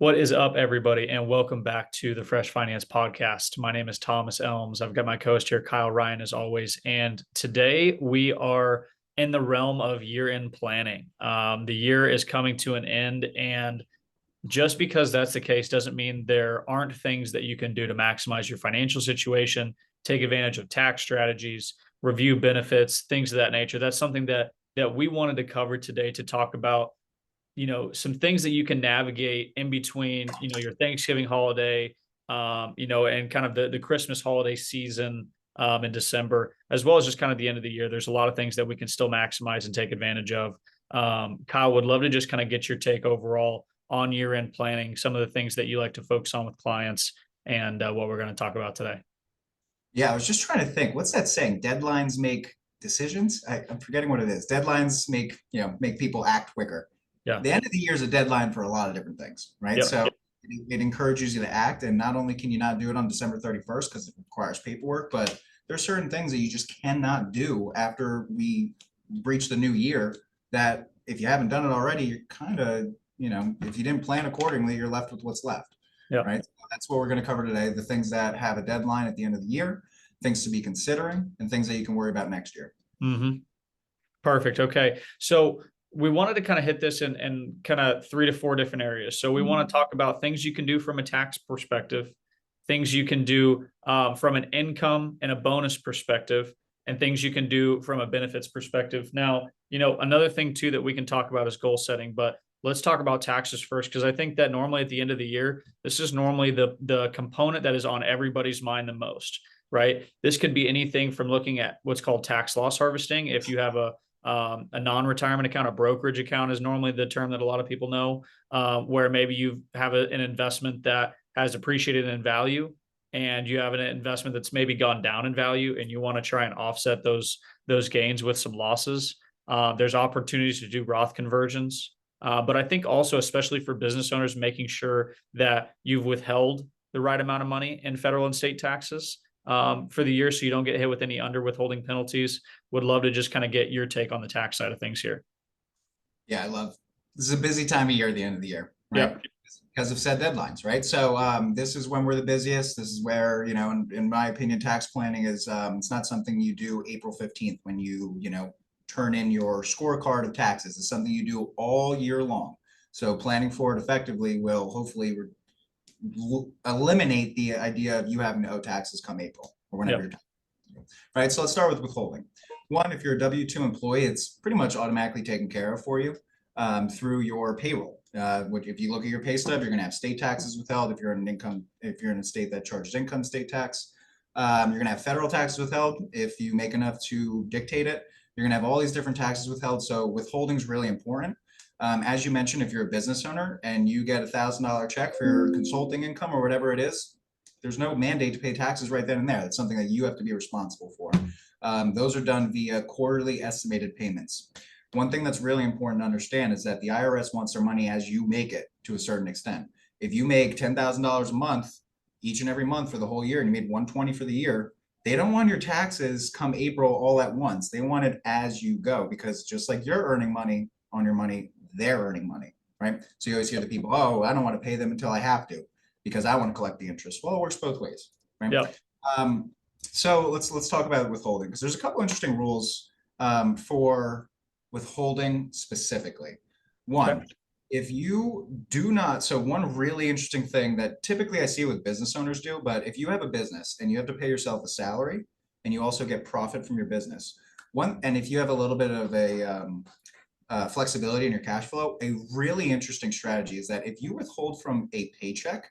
What is up, everybody, and welcome back to the Fresh Finance Podcast. My name is Thomas Elms. I've got my co-host here, Kyle Ryan, as always. And today we are in the realm of year-end planning. The year is coming to an end, and just because that's the case doesn't mean there aren't things that you can do to maximize your financial situation, take advantage of tax strategies, review benefits, things of that nature. That's something that we wanted to cover today to talk about some things that you can navigate in between, your Thanksgiving holiday, and kind of the Christmas holiday season in December, as well as just kind of the end of the year. There's a lot of things that we can still maximize and take advantage of. Kyle, would love to just kind of get your take overall on year-end planning, some of the things that you like to focus on with clients, and what we're going to talk about today. Yeah, I was just trying to think. What's that saying? Deadlines make decisions. I'm forgetting what it is. Deadlines make people act quicker. Yeah. The end of the year is a deadline for a lot of different things, right? Yep. So it encourages you to act, and not only can you not do it on December 31st because it requires paperwork, but there's certain things that you just cannot do after we reach the new year that if you haven't done it already, you're kind of, if you didn't plan accordingly, you're left with what's left. Yep. Right. So that's what we're going to cover today. The things that have a deadline at the end of the year, things to be considering, and things that you can worry about next year. Mm-hmm. Perfect. Okay. So we wanted to kind of hit this in kind of 3 to 4 different areas. So we want to talk about things you can do from a tax perspective, things you can do from an income and a bonus perspective, and things you can do from a benefits perspective. Now, another thing too that we can talk about is goal setting, but let's talk about taxes first, because I think that normally at the end of the year, this is normally the component that is on everybody's mind the most, right? This could be anything from looking at what's called tax loss harvesting. If you have a non-retirement account, a brokerage account is normally the term that a lot of people know, where maybe you have an investment that has appreciated in value, and you have an investment that's maybe gone down in value, and you want to try and offset those gains with some losses. There's opportunities to do Roth conversions. But I think also, especially for business owners, making sure that you've withheld the right amount of money in federal and state taxes for the year, so you don't get hit with any under withholding penalties. Would love to just kind of get your take on the tax side of things here. Yeah, this is a busy time of year at the end of the year, right? Yep. Because of said deadlines, right? So this is when we're the busiest. This is where, in my opinion, tax planning is it's not something you do April 15th when you turn in your scorecard of taxes. It's something you do all year long. So planning for it effectively will hopefully eliminate the idea of you having to owe taxes come April or whenever you're done. Right. So let's start with withholding. One, if you're a W-2 employee, it's pretty much automatically taken care of for you through your payroll. If you look at your pay stub, you're going to have state taxes withheld. If you're in a state that charges income state tax, you're going to have federal taxes withheld if you make enough to dictate it. You're going to have all these different taxes withheld. So withholding is really important. As you mentioned, if you're a business owner and you get $1,000 check for your consulting income or whatever it is, there's no mandate to pay taxes right then and there. That's something that you have to be responsible for. Those are done via quarterly estimated payments. One thing that's really important to understand is that the IRS wants their money as you make it to a certain extent. If you make $10,000 a month, each and every month for the whole year, and you made $120 for the year, they don't want your taxes come April all at once. They want it as you go, because just like you're earning money on your money, they're earning money, right? So you always hear the people, oh, I don't want to pay them until I have to because I want to collect the interest. Well, it works both ways, right? Yep. So let's talk about withholding, because there's a couple interesting rules for withholding specifically. One, if you do not, so one really interesting thing that typically I see with business owners do, but if you have a business and you have to pay yourself a salary and you also get profit from your business, and if you have a little bit of a flexibility in your cash flow, a really interesting strategy is that if you withhold from a paycheck,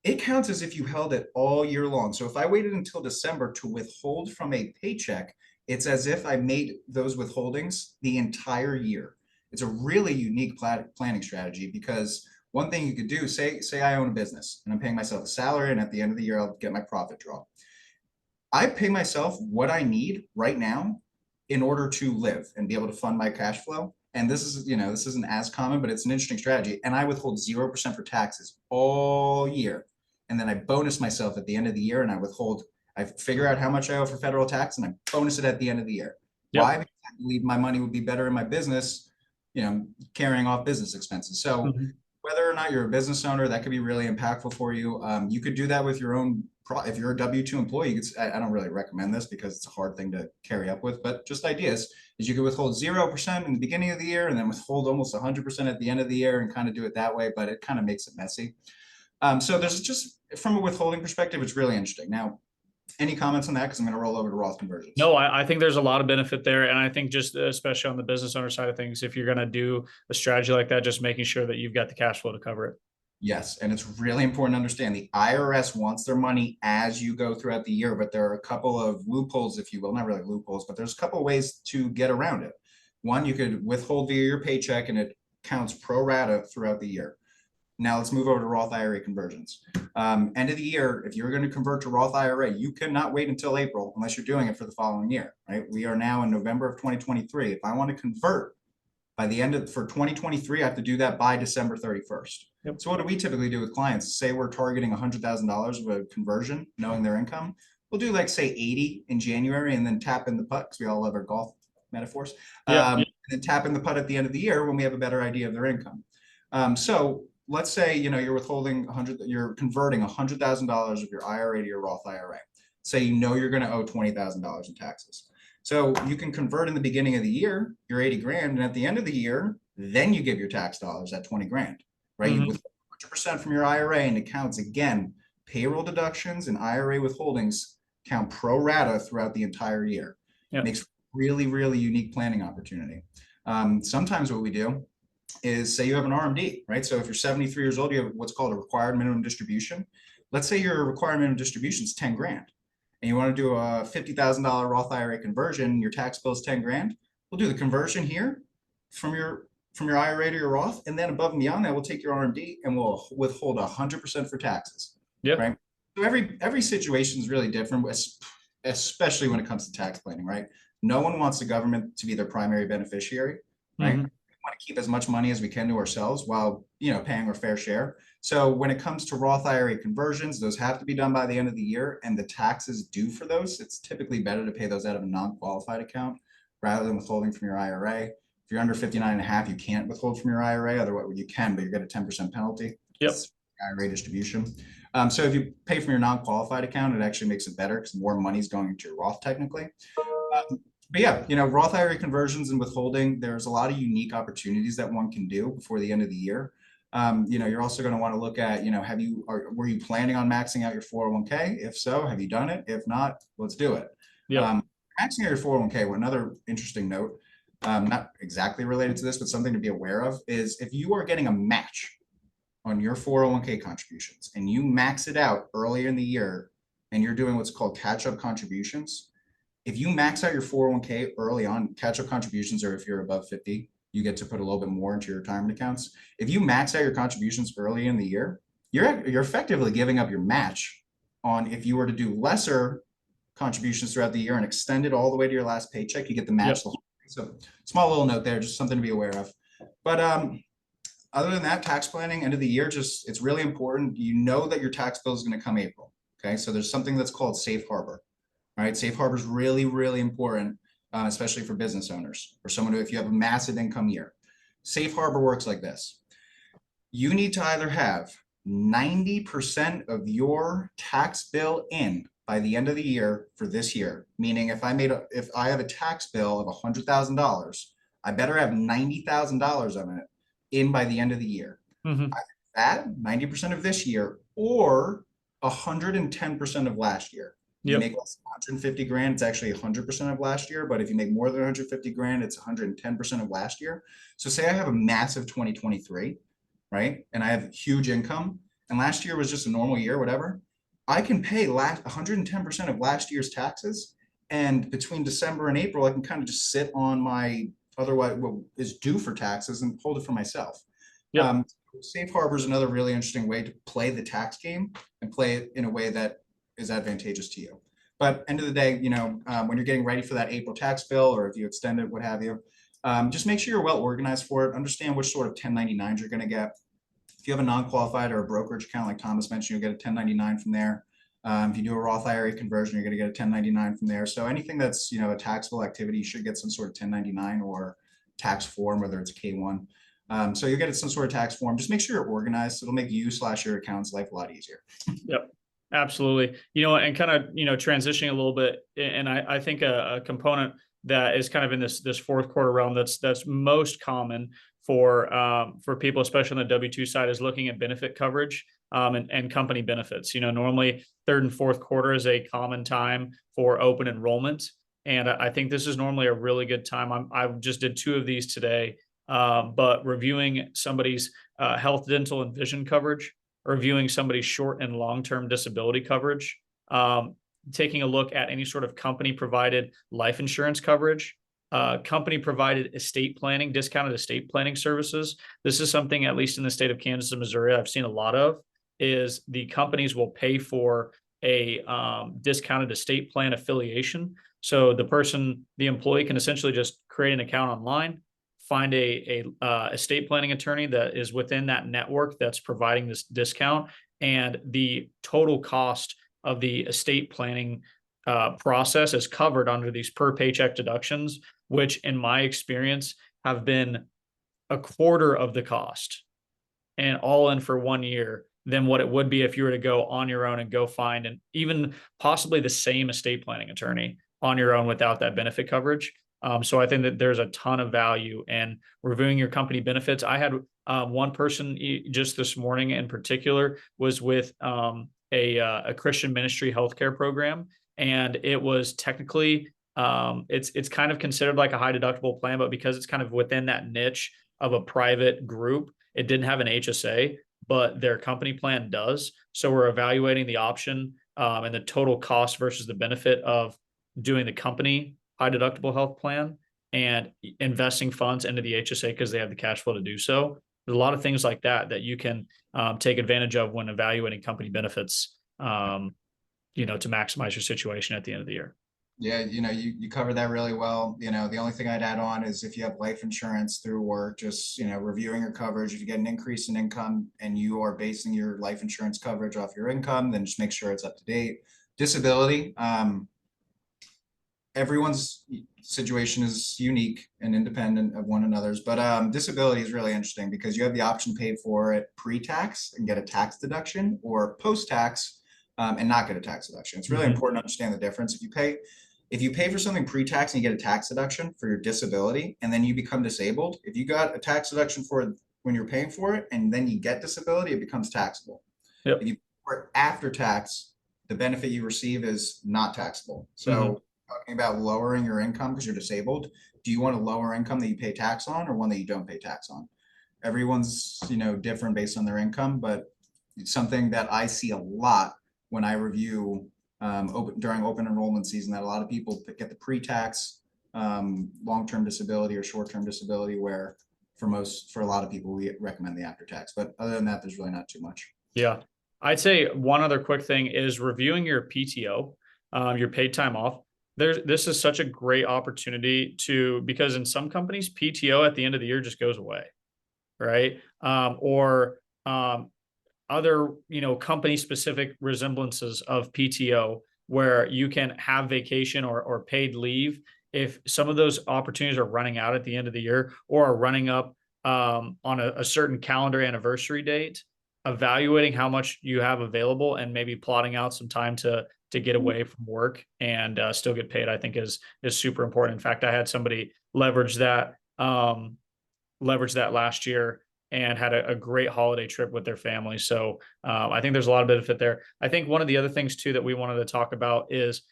it counts as if you held it all year long. So if I waited until December to withhold from a paycheck, it's as if I made those withholdings the entire year. It's a really unique planning strategy, because one thing you could do, say I own a business and I'm paying myself a salary, and at the end of the year, I'll get my profit draw. I pay myself what I need right now in order to live and be able to fund my cash flow. And this isn't as common, but it's an interesting strategy. And I withhold 0% for taxes all year. And then I bonus myself at the end of the year, and I figure out how much I owe for federal tax, and I bonus it at the end of the year. Yep. Why? Because I believe my money would be better in my business, carrying off business expenses. So whether or or not you're a business owner, that could be really impactful for you. You could do that with your own, if you're a W-2 employee, you could, I don't really recommend this because it's a hard thing to carry up with, but just ideas is you could withhold 0% in the beginning of the year and then withhold almost 100% at the end of the year and kind of do it that way, but it kind of makes it messy. So there's just, from a withholding perspective, it's really interesting. Now, any comments on that? Because I'm going to roll over to Roth conversions. No, I think there's a lot of benefit there. And I think just especially on the business owner side of things, if you're going to do a strategy like that, just making sure that you've got the cash flow to cover it. Yes, and it's really important to understand the IRS wants their money as you go throughout the year, but there are a couple of loopholes, if you will, not really loopholes, but there's a couple of ways to get around it. One, you could withhold via your paycheck and it counts pro rata throughout the year. Now let's move over to Roth IRA conversions. End of the year, if you're going to convert to Roth IRA, you cannot wait until April unless you're doing it for the following year, right? We are now in November of 2023. If I want to convert by the end of, for 2023, I have to do that by December 31st. Yep. So what do we typically do with clients? Say we're targeting $100,000 of a conversion, knowing their income. We'll do like say 80 in January and then tap in the putt, because we all love our golf metaphors. And then tap in the putt at the end of the year when we have a better idea of their income. So let's say, you're withholding you're converting $100,000 of your IRA to your Roth IRA. Say, you're going to owe $20,000 in taxes. So you can convert in the beginning of the year, your 80 grand, and at the end of the year, then you give your tax dollars at 20 grand, right? You withhold 100% from your IRA, and it counts again. Payroll deductions and IRA withholdings count pro rata throughout the entire year. It makes really, really unique planning opportunity. Sometimes what we do is say you have an RMD, right? So if you're 73 years old, you have what's called a required minimum distribution. Let's say your required minimum distribution is 10 grand and you want to do a $50,000 Roth IRA conversion, your tax bill is 10 grand. We'll do the conversion here from your IRA to your Roth. And then above and beyond that, we'll take your RMD and we'll withhold 100% for taxes. Yeah. Right. So every situation is really different, especially when it comes to tax planning, right? No one wants the government to be their primary beneficiary, right? We want to keep as much money as we can to ourselves while, paying our fair share. So when it comes to Roth IRA conversions, those have to be done by the end of the year, and the taxes due for those, it's typically better to pay those out of a non-qualified account rather than withholding from your IRA. If you're under 59 and a half, you can't withhold from your IRA. Otherwise, you can, but you get a 10% penalty. Yep. It's IRA distribution. So if you pay from your non-qualified account, it actually makes it better because more money is going into your Roth technically. But yeah, Roth IRA conversions and withholding, there's a lot of unique opportunities that one can do before the end of the year. You're also going to want to look at, were you planning on maxing out your 401k? If so, have you done it? If not, let's do it. Maxing out your 401k, another interesting note, not exactly related to this, but something to be aware of is if you are getting a match on your 401k contributions and you max it out earlier in the year and you're doing what's called catch-up contributions, if you max out your 401k early on, catch-up contributions, or if you're above 50, you get to put a little bit more into your retirement accounts. If you max out your contributions early in the year, you're effectively giving up your match on if you were to do lesser contributions throughout the year and extend it all the way to your last paycheck, you get the match. So small little note there, just something to be aware of. But other than that, tax planning, end of the year, it's really important. That your tax bill is going to come April. Okay, so there's something that's called safe harbor. All right, safe harbor is really, really important, especially for business owners or someone if you have a massive income year. Safe harbor works like this. You need to either have 90% of your tax bill in by the end of the year for this year. Meaning if I have a tax bill of $100,000, I better have $90,000 of it in by the end of the year. That 90% of this year or 110% of last year. You make less than 150 grand, it's actually 100% of last year. But if you make more than 150 grand, it's 110% of last year. So say I have a massive 2023, right? And I have huge income and last year was just a normal year, whatever. I can pay 110% of last year's taxes. And between December and April, I can kind of just sit on my otherwise what is due for taxes and hold it for myself. Safe harbor is another really interesting way to play the tax game and play it in a way that is advantageous to you. But end of the day, when you're getting ready for that April tax bill, or if you extend it, what have you, just make sure you're well organized for it. Understand which sort of 1099s you're going to get. If you have a non-qualified or a brokerage account, like Thomas mentioned, you'll get a 1099 from there. If you do a Roth IRA conversion, you're going to get a 1099 from there. So anything that's, a taxable activity, you should get some sort of 1099 or tax form, whether it's K1. So you'll get some sort of tax form. Just make sure you're organized. It'll make you/your accountant's life a lot easier. Yep. Absolutely. And kind of, transitioning a little bit. And I think a component that is kind of in this fourth quarter realm that's most common for people, especially on the W-2 side, is looking at benefit coverage and company benefits. Normally third and fourth quarter is a common time for open enrollment. And I think this is normally a really good time. I just did 2 of these today, but reviewing somebody's health, dental, and vision coverage, reviewing somebody's short and long-term disability coverage, taking a look at any sort of company provided life insurance coverage, company provided estate planning, discounted estate planning services. This is something, at least in the state of Kansas and Missouri, I've seen a lot of, is the companies will pay for a discounted estate plan affiliation. So the employee can essentially just create an account online, find a estate planning attorney that is within that network that's providing this discount, and the total cost of the estate planning process is covered under these per paycheck deductions, which in my experience have been a quarter of the cost and all in for 1 year than what it would be if you were to go on your own and go find and even possibly the same estate planning attorney on your own without that benefit coverage. So I think that there's a ton of value in reviewing your company benefits. I had one person just this morning in particular was with a Christian ministry healthcare program, and it was technically it's kind of considered like a high deductible plan, but because it's kind of within that niche of a private group, it didn't have an HSA, but their company plan does. So we're evaluating the option and the total cost versus the benefit of doing the company high deductible health plan and investing funds into the HSA because they have the cash flow to do so. There's a lot of things like that you can take advantage of when evaluating company benefits, to maximize your situation at the end of the year. Yeah, you covered that really well. The only thing I'd add on is if you have life insurance through work, just, reviewing your coverage. If you get an increase in income and you are basing your life insurance coverage off your income, then just make sure it's up to date. Disability, everyone's situation is unique and independent of one another's, but disability is really interesting because you have the option to pay for it pre-tax and get a tax deduction, or post-tax and not get a tax deduction. It's really important to understand the difference. If you pay for something pre-tax and you get a tax deduction for your disability and then you become disabled, if you got a tax deduction for it when you're paying for it and then you get disability, it becomes taxable. Yep. If you pay for it after tax, the benefit you receive is not taxable. So talking about lowering your income because you're disabled, do you want a lower income that you pay tax on or one that you don't pay tax on? Everyone's, different based on their income, but it's something that I see a lot when I review during open enrollment season, that a lot of people get the pre-tax long-term disability or short-term disability, where for a lot of people, we recommend the after-tax. But other than that, there's really not too much. Yeah. I'd say one other quick thing is reviewing your PTO, your paid time off. This is such a great opportunity because in some companies, PTO at the end of the year just goes away, right? Or other, company specific resemblances of PTO where you can have vacation or paid leave. If some of those opportunities are running out at the end of the year or are running up on a certain calendar anniversary date, evaluating how much you have available and maybe plotting out some time to get away from work and still get paid, I think is super important. In fact, I had somebody leverage that last year and had a great holiday trip with their family. So I think there's a lot of benefit there. I think one of the other things too that we wanted to talk about is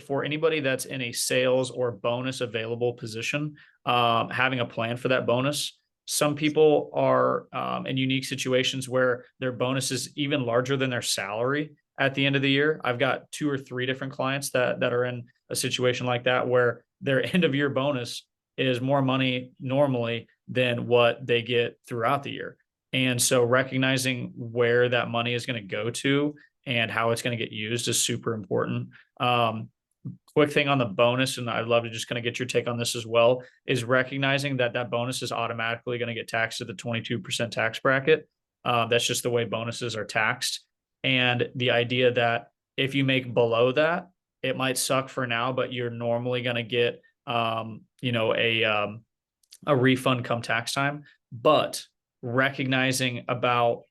for anybody that's in a sales or bonus available position, having a plan for that bonus. Some people are in unique situations where their bonus is even larger than their salary at the end of the year. I've got 2 or 3 different clients that are in a situation like that, where their end of year bonus is more money normally than what they get throughout the year. And so recognizing where that money is going to go to and how it's going to get used is super important. Quick thing on the bonus, and I'd love to just kind of get your take on this as well, is recognizing that bonus is automatically going to get taxed at the 22% tax bracket. That's just the way bonuses are taxed. And the idea that if you make below that, it might suck for now, but you're normally going to get, a refund come tax time. but recognizing about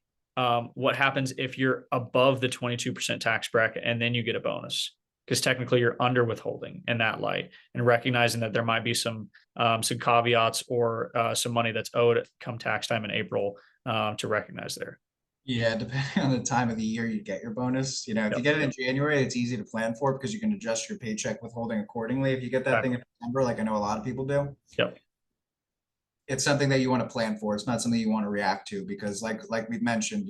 what happens if you're above the 22% tax bracket and then you get a bonus, because technically you're under withholding in that light, and recognizing that there might be some caveats or some money that's owed come tax time in April to recognize there. Yeah, depending on the time of the year you get your bonus. If you Yep. get it in January, it's easy to plan for because you can adjust your paycheck withholding accordingly. If you get that thing in December, like I know a lot of people do, Yep. it's something that you want to plan for. It's not something you want to react to because like we've mentioned,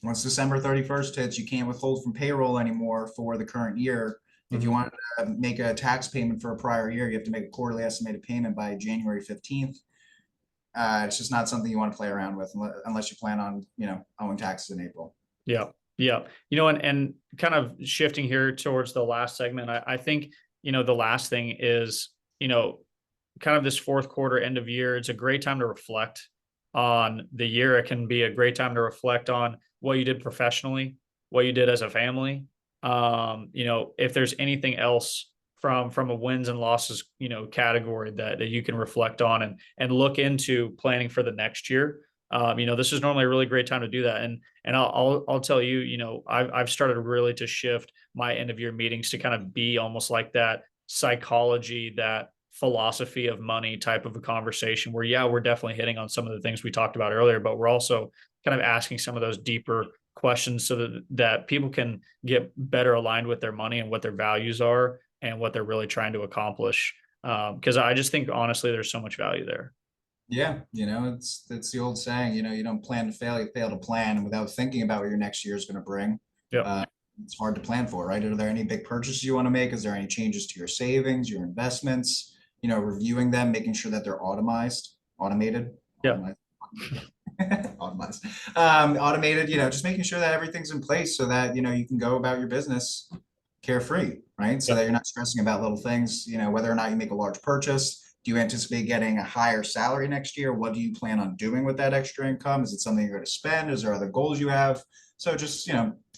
once December 31st hits, you can't withhold from payroll anymore for the current year. If you Mhm. want to make a tax payment for a prior year, you have to make a quarterly estimated payment by January 15th. It's just not something you want to play around with unless you plan on, owing taxes in April. Yeah. Yeah. And kind of shifting here towards the last segment, I think, the last thing is, kind of this fourth quarter end of year. It's a great time to reflect on the year. It can be a great time to reflect on what you did professionally, what you did as a family. If there's anything else from a wins and losses, category that you can reflect on and look into planning for the next year. This is normally a really great time to do that. And I'll tell you, I've started really to shift my end of year meetings to kind of be almost like that psychology, that philosophy of money type of a conversation where, yeah, we're definitely hitting on some of the things we talked about earlier, but we're also kind of asking some of those deeper questions so that people can get better aligned with their money and what their values are and what they're really trying to accomplish. Because I just think honestly, there's so much value there. Yeah, it's the old saying, you don't plan to fail, you fail to plan. And without thinking about what your next year is going to bring, Yep. uh, it's hard to plan for, right? Are there any big purchases you want to make? Is there any changes to your savings, your investments? Reviewing them, making sure that they're automated, Yeah. automized, automated. Just making sure that everything's in place so that you can go about your business carefree, right? So Yep. that you're not stressing about little things. Whether or not you make a large purchase. Do you anticipate getting a higher salary next year? What do you plan on doing with that extra income? Is it something you're going to spend? Is there other goals you have? So just,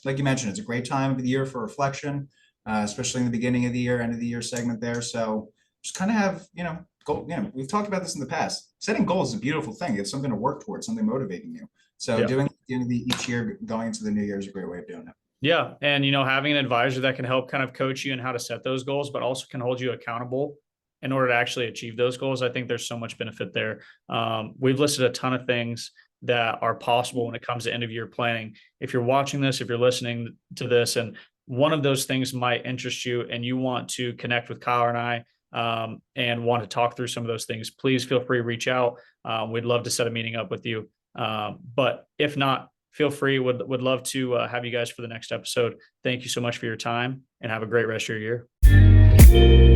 like you mentioned, it's a great time of the year for reflection, especially in the beginning of the year, end of the year segment there. So just kind of have, goal. We've talked about this in the past. Setting goals is a beautiful thing. It's something to work towards, something motivating you. So Yeah. doing it at the end of each year, going into the new year is a great way of doing it. Yeah. And, having an advisor that can help kind of coach you in how to set those goals, but also can hold you accountable in order to actually achieve those goals. I think there's so much benefit there. We've listed a ton of things that are possible when it comes to end of year planning. If you're watching this, if you're listening to this, and one of those things might interest you and you want to connect with Kyle and I, and want to talk through some of those things, please feel free to reach out. We'd love to set a meeting up with you. But if not, feel free. Would love to have you guys for the next episode. Thank you so much for your time and have a great rest of your year.